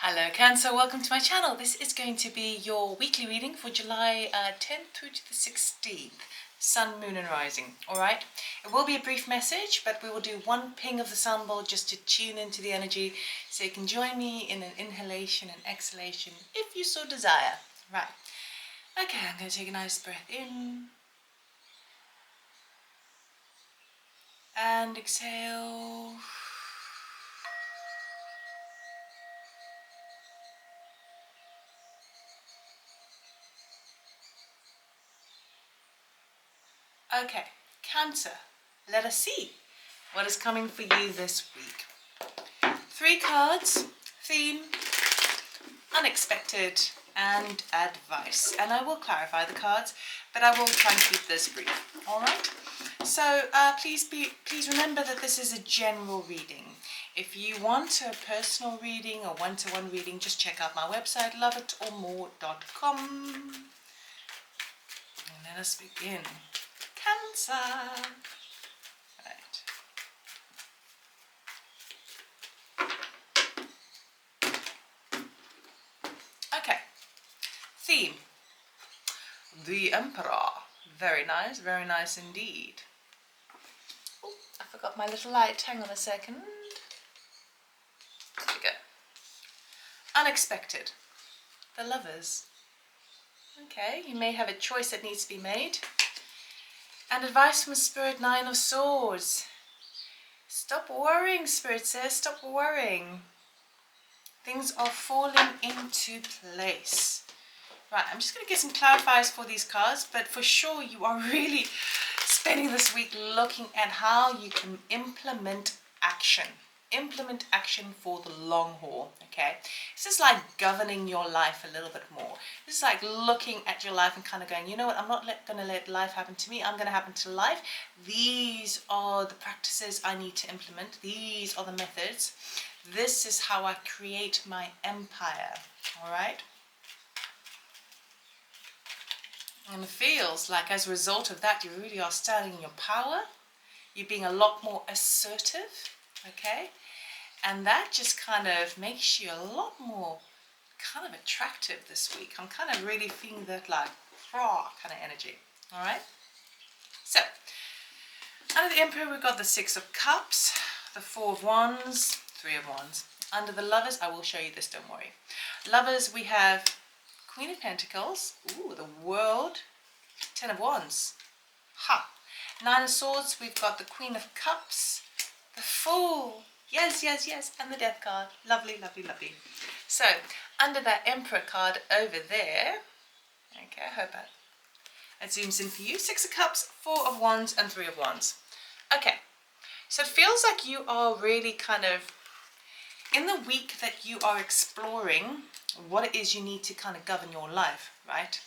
Hello Cancer, welcome to my channel. This is going to be your weekly reading for July 10th through to the 16th, Sun, Moon and Rising. Alright, it will be a brief message, but we will do one ping of the sun ball just to tune into the energy so you can join me in an inhalation and exhalation if you so desire. Right, okay, I'm going to take a nice breath in and exhale. Okay, Cancer, let us see what is coming for you this week. 3 cards, theme, unexpected, and advice. And I will clarify the cards, but I will try and keep this brief. All right. So please remember that this is a general reading. If you want a personal reading or one-to-one reading, just check out my website, lovitormore.com. And let us begin. Cancer. Right. Okay. Theme. The Emperor. Very nice indeed. Oh, I forgot my little light. Hang on a second. There we go. Unexpected. The Lovers. Okay, you may have a choice that needs to be made. And advice from Spirit, 9 of Swords. Stop worrying, Spirit says. Stop worrying. Things are falling into place. Right, I'm just going to get some clarifiers for these cards, but for sure you are really spending this week looking at how you can implement action. Implement action for the long haul, okay? This is like governing your life a little bit more. This is like looking at your life and kind of going, you know what, I'm not going to let life happen to me. I'm going to happen to life. These are the practices I need to implement. These are the methods. This is how I create my empire, all right? And it feels like as a result of that, you really are standing in your power. You're being a lot more assertive, okay? And that just kind of makes you a lot more kind of attractive this week. I'm kind of really feeling that like, raw kind of energy, all right? So, under the Emperor, we've got the 6 of Cups, the 4 of Wands, 3 of Wands. Under the Lovers, I will show you this, don't worry. Lovers, we have Queen of Pentacles, ooh, the World, 10 of Wands, ha. 9 of Swords, we've got the Queen of Cups, the Fool, yes, and the Death card, lovely. So, under that Emperor card over there, okay, I hope that zooms in for you, 6 of Cups, 4 of Wands, and 3 of Wands. Okay, so it feels like you are really kind of in the week that you are exploring what it is you need to kind of govern your life, right?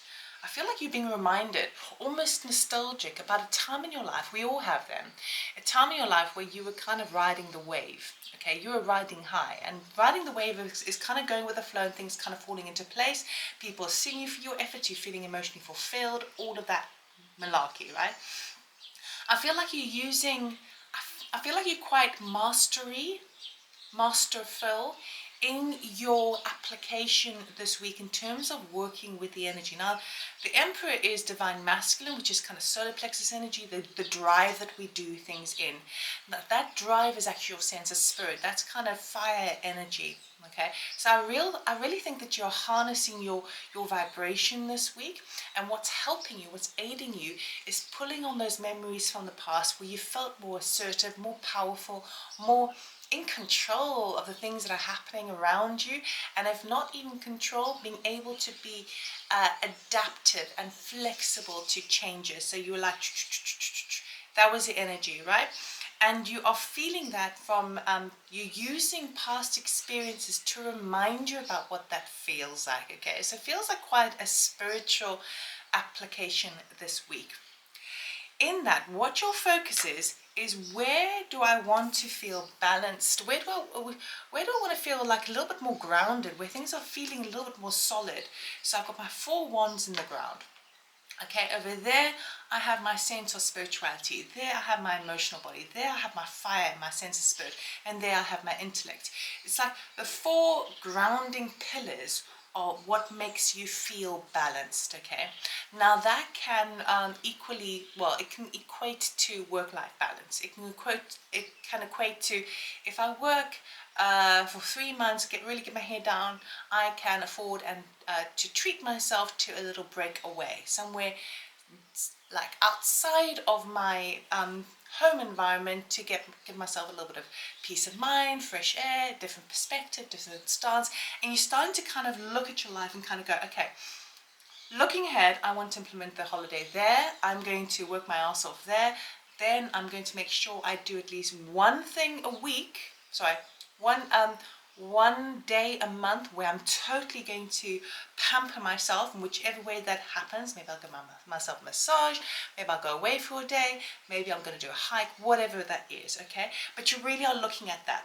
I feel like you're being reminded, almost nostalgic, about a time in your life, we all have them, a time in your life where you were kind of riding the wave, okay? You were riding high, and riding the wave is kind of going with the flow and things kind of falling into place. People are seeing you for your efforts, you're feeling emotionally fulfilled, all of that malarkey, right? I feel like you're using, I feel like you're quite masterful in your application this week in terms of working with the energy. Now, the Emperor is divine masculine, which is kind of solar plexus energy, the drive that we do things in. That drive is actually your sense of spirit. That's kind of fire energy, okay? So I really think that you're harnessing your vibration this week, and what's helping you, what's aiding you, is pulling on those memories from the past where you felt more assertive, more powerful, more in control of the things that are happening around you, and if not even control, being able to be adaptive and flexible to changes. So you were like, that was the energy, right? And you are feeling that from you using past experiences to remind you about what that feels like, okay? So it feels like quite a spiritual application this week. In that, what your focus is where do I want to feel balanced? Where do I want to feel like a little bit more grounded, where things are feeling a little bit more solid? So I've got my 4 wands in the ground. Okay, over there I have my sense of spirituality. There I have my emotional body. There I have my fire, my sense of spirit. And there I have my intellect. It's like the four grounding pillars are what makes you feel balanced, okay? Now that can it can equate to work-life balance. It can equate to, if I work for 3 months, really get my head down, I can afford and to treat myself to a little break away, somewhere like outside of my home environment, to give myself a little bit of peace of mind, fresh air, different perspective, different stance. And you're starting to kind of look at your life and kind of go, okay, looking ahead, I want to implement the holiday there. I'm going to work my ass off there. Then I'm going to make sure I do at least one thing a week. Sorry, one day a month where I'm totally going to pamper myself in whichever way that happens. Maybe I'll give myself a massage, maybe I'll go away for a day, maybe I'm going to do a hike, whatever that is, okay? But you really are looking at that.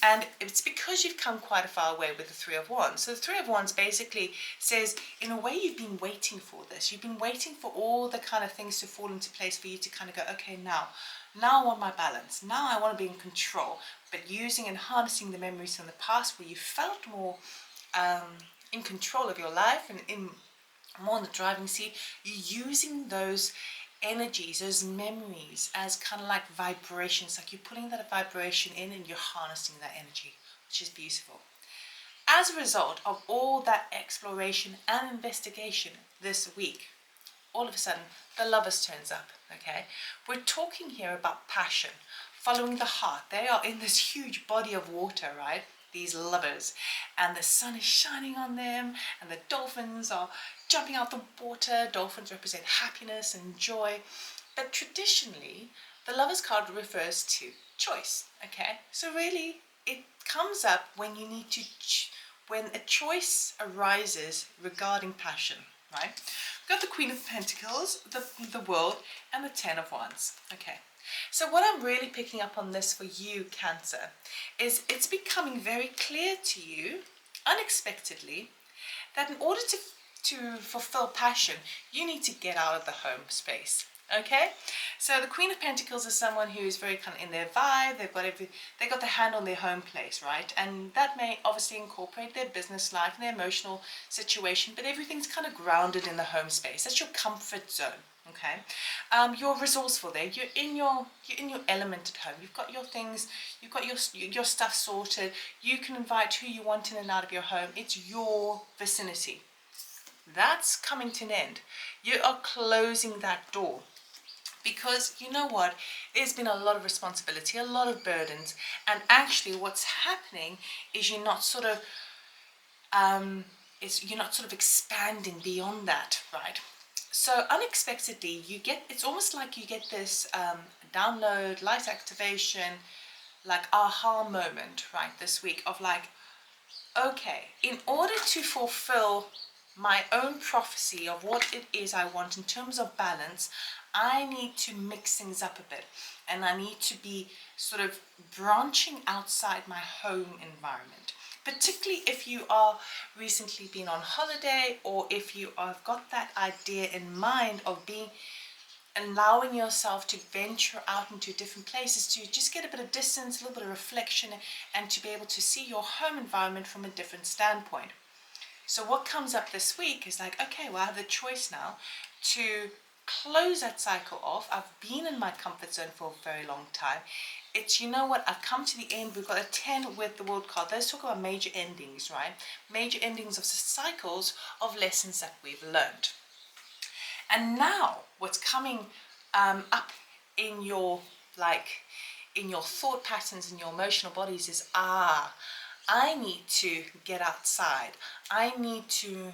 And it's because you've come quite a far way with the Three of Wands. So the Three of Wands basically says, in a way, you've been waiting for this. You've been waiting for all the kind of things to fall into place for you to kind of go, okay, now I want my balance. Now I want to be in control. But using and harnessing the memories from the past where you felt more in control of your life and more in the driving seat, you're using those energies, those memories as kind of like vibrations, like you're putting that vibration in and you're harnessing that energy, which is beautiful. As a result of all that exploration and investigation this week, all of a sudden the Lovers turns up, okay? We're talking here about passion, following the heart. They are in this huge body of water, right? These lovers, and the sun is shining on them, and the dolphins are jumping out the water. Dolphins represent happiness and joy. But traditionally, the Lovers card refers to choice, okay? So really, it comes up when you need to, when a choice arises regarding passion, right? We've got the Queen of Pentacles, the World, and the Ten of Wands, okay? So what I'm really picking up on this for you, Cancer, is it's becoming very clear to you, unexpectedly, that in order to fulfill passion, you need to get out of the home space. Okay, so the Queen of Pentacles is someone who is very kind of in their vibe. They got their hand on their home place, right? And that may obviously incorporate their business life and their emotional situation, but everything's kind of grounded in the home space. That's your comfort zone. Okay, you're resourceful there. You're in your element at home. You've got your things. You've got your stuff sorted. You can invite who you want in and out of your home. It's your vicinity. That's coming to an end. You are closing that door. Because you know what, there's been a lot of responsibility, a lot of burdens, and actually what's happening is you're not sort of expanding beyond that, right? So unexpectedly it's almost like you get this download, light activation, like aha moment, right, this week of like, okay, in order to fulfill my own prophecy of what it is I want in terms of balance, I need to mix things up a bit, and I need to be sort of branching outside my home environment, particularly if you are recently been on holiday, or if you have got that idea in mind of allowing yourself to venture out into different places, to just get a bit of distance, a little bit of reflection, and to be able to see your home environment from a different standpoint. So what comes up this week is like, okay, well, I have the choice now to close that cycle off. I've been in my comfort zone for a very long time. It's, you know what, I've come to the end. We've got a 10 with the World card. Let's talk about major endings, right? Major endings of cycles of lessons that we've learned. And now what's coming up in your thought patterns, in your emotional bodies is, I need to get outside. I need to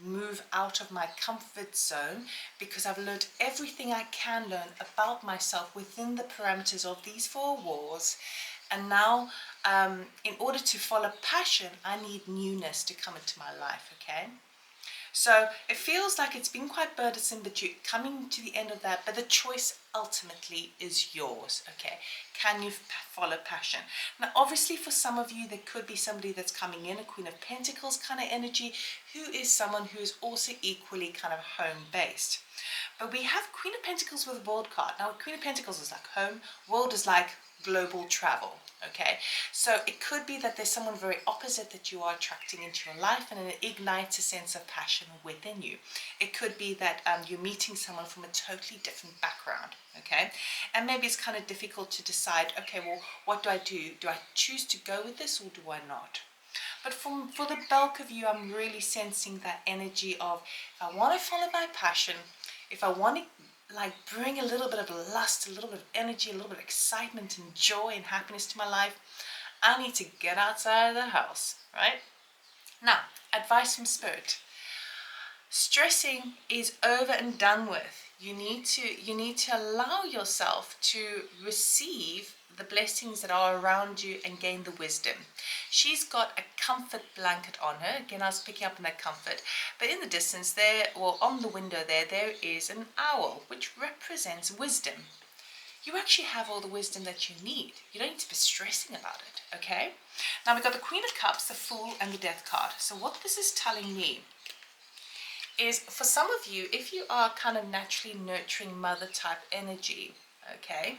move out of my comfort zone, because I've learned everything I can learn about myself within the parameters of these four walls. And now, in order to follow passion, I need newness to come into my life, okay? So it feels like it's been quite burdensome, but you're coming to the end of that. But the choice ultimately is yours, okay? Can you follow passion? Now, obviously, for some of you, there could be somebody that's coming in, a Queen of Pentacles kind of energy, who is someone who is also equally kind of home-based. But we have Queen of Pentacles with a World card. Now, Queen of Pentacles is like home, World is like global travel, okay? So it could be that there's someone very opposite that you are attracting into your life, and it ignites a sense of passion within you. It could be that you're meeting someone from a totally different background, okay? And maybe it's kind of difficult to decide, okay, well, what do I do? Do I choose to go with this or do I not? But for the bulk of you, I'm really sensing that energy of, if I want to follow my passion, if I want to like bring a little bit of lust, a little bit of energy, a little bit of excitement and joy and happiness to my life, I need to get outside of the house, right? Now, advice from Spirit. Stressing is over and done with. You need to allow yourself to receive the blessings that are around you and gain the wisdom. She's got a comfort blanket on her. Again, I was picking up on that comfort. But in the distance there, or on the window there is an owl, which represents wisdom. You actually have all the wisdom that you need. You don't need to be stressing about it, okay? Now we've got the Queen of Cups, the Fool, and the Death card. So what this is telling me is, for some of you, if you are kind of naturally nurturing mother type energy, okay,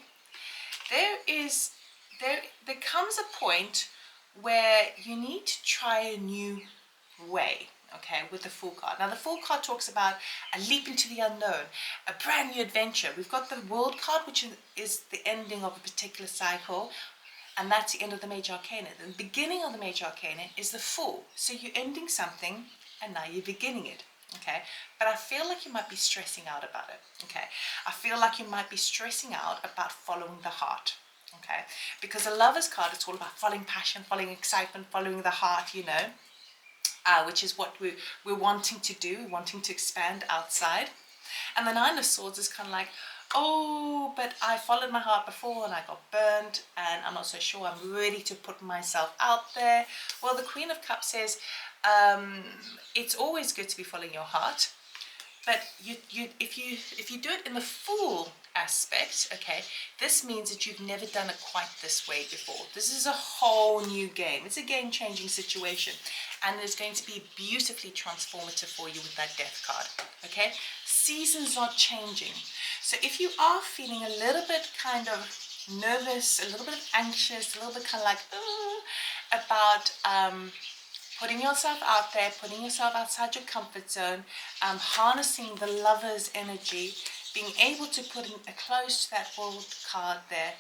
there comes a point where you need to try a new way, okay, with the Fool card. Now the Fool card talks about a leap into the unknown, a brand new adventure. We've got the World card, which is the ending of a particular cycle, and that's the end of the Major Arcana. The beginning of the Major Arcana is the Fool. So you're ending something and now you're beginning it. Okay, but I feel like you might be stressing out about it. Okay, I feel like you might be stressing out about following the heart. Okay, because the Lovers card, it's all about following passion, following excitement, following the heart, you know, which is what we're wanting to do, wanting to expand outside. And the Nine of Swords is kind of like, oh, but I followed my heart before and I got burned and I'm not so sure I'm ready to put myself out there. Well, the Queen of Cups says, it's always good to be following your heart, but if you do it in the Fool aspect, okay, this means that you've never done it quite this way before. This is a whole new game. It's a game-changing situation, and it's going to be beautifully transformative for you with that Death card, okay? Seasons are changing. So if you are feeling a little bit kind of nervous, a little bit anxious, a little bit kind of like, about putting yourself out there, putting yourself outside your comfort zone, harnessing the Lover's energy, being able to put in a close to that World card there,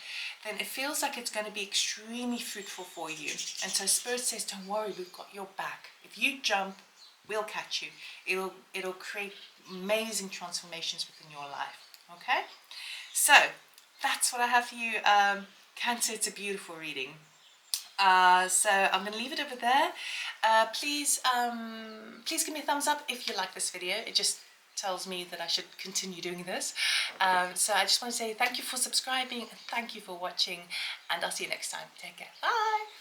then it feels like it's going to be extremely fruitful for you. And so Spirit says, don't worry, we've got your back. If you jump, we'll catch you. It'll create amazing transformations within your life. Okay? So that's what I have for you, Cancer. It's a beautiful reading. So I'm going to leave it over there. Please give me a thumbs up if you like this video. It just tells me that I should continue doing this. So I just want to say thank you for subscribing and thank you for watching, and I'll see you next time. Take care. Bye.